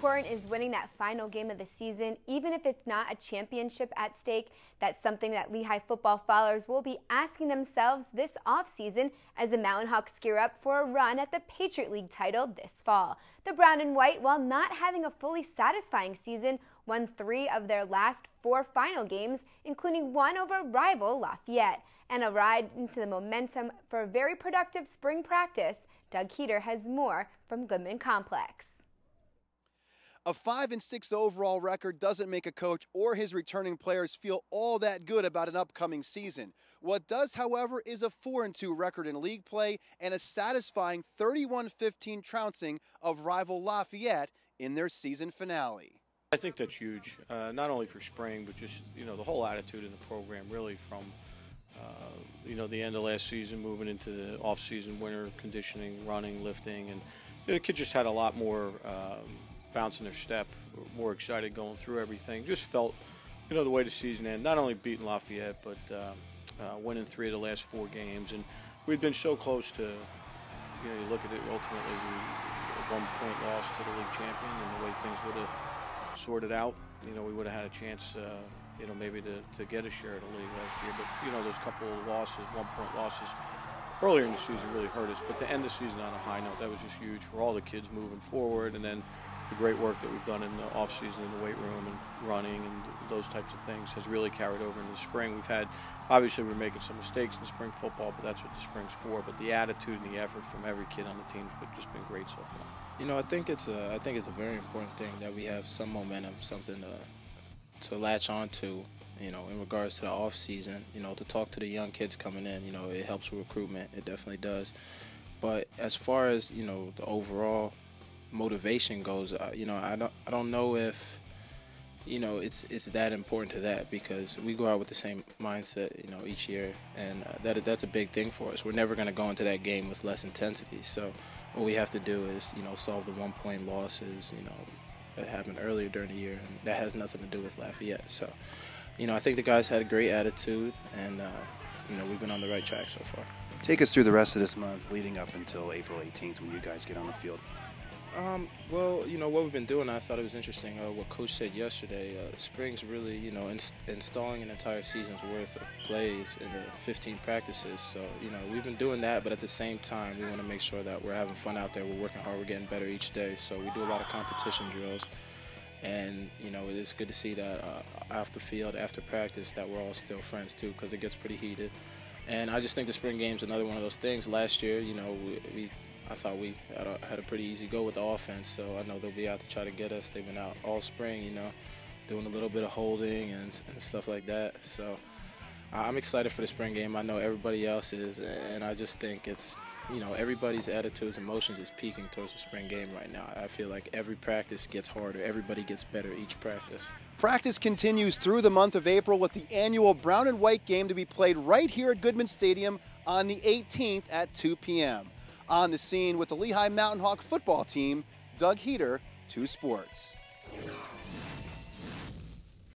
important is winning that final game of the season, even if it's not a championship at stake. That's something that Lehigh football followers will be asking themselves this offseason as the Mountain Hawks gear up for a run at the Patriot League title this fall. The Brown and White, while not having a fully satisfying season, won 3 of their last 4 final games, including one over rival Lafayette. And a ride into the momentum for a very productive spring practice. Doug Heater has more from Goodman Complex. A 5-6 overall record doesn't make a coach or his returning players feel all that good about an upcoming season. What does, however, is a 4-2 record in league play and a satisfying 31-15 trouncing of rival Lafayette in their season finale. I think that's huge, not only for spring, but just, the whole attitude in the program, really from the end of last season, moving into the off-season, winter conditioning, running, lifting, and the kids just had a lot more bounce in their step, more excited going through everything. Just felt, the way the season ended, not only beating Lafayette, but winning 3 of the last 4 games. And we'd been so close to, you look at it, ultimately, a 1-point loss to the league champion, and the way things would have sorted out, we would have had a chance, maybe to get a share of the league last year. But, those couple of losses, 1-point losses earlier in the season really hurt us. But to end the season on a high note, that was just huge for all the kids moving forward. And then the great work that we've done in the off-season in the weight room and running and those types of things has really carried over into the spring. Obviously we're making some mistakes in spring football, but that's what the spring's for. But the attitude and the effort from every kid on the team has just been great so far. I think it's a very important thing that we have some momentum, something to latch on to, in regards to the off season, to talk to the young kids coming in, it helps with recruitment. It definitely does. But as far as, the overall motivation goes, I don't know if, it's that important to that, because we go out with the same mindset, each year, and that's a big thing for us. We're never going to go into that game with less intensity. So what we have to do is, solve the 1-point losses, that happened earlier during the year, and that has nothing to do with Lafayette. So, I think the guys had a great attitude, and we've been on the right track so far. Take us through the rest of this month leading up until April 18th when you guys get on the field. Well, what we've been doing, I thought it was interesting what Coach said yesterday. Spring's really, installing an entire season's worth of plays in the 15 practices. So, we've been doing that, but at the same time, we want to make sure that we're having fun out there. We're working hard. We're getting better each day. So we do a lot of competition drills. And, it is good to see that after field, after practice, that we're all still friends, too, because it gets pretty heated. And I just think the spring game's another one of those things. Last year, I thought we had a pretty easy go with the offense, so I know they'll be out to try to get us. They've been out all spring, doing a little bit of holding and stuff like that. So I'm excited for the spring game. I know everybody else is, and I just think it's, everybody's attitudes, emotions is peaking towards the spring game right now. I feel like every practice gets harder. Everybody gets better each practice. Practice continues through the month of April with the annual Brown and White game to be played right here at Goodman Stadium on the 18th at 2 p.m. On the scene with the Lehigh Mountain Hawk football team, Doug Heater, 2 Sports.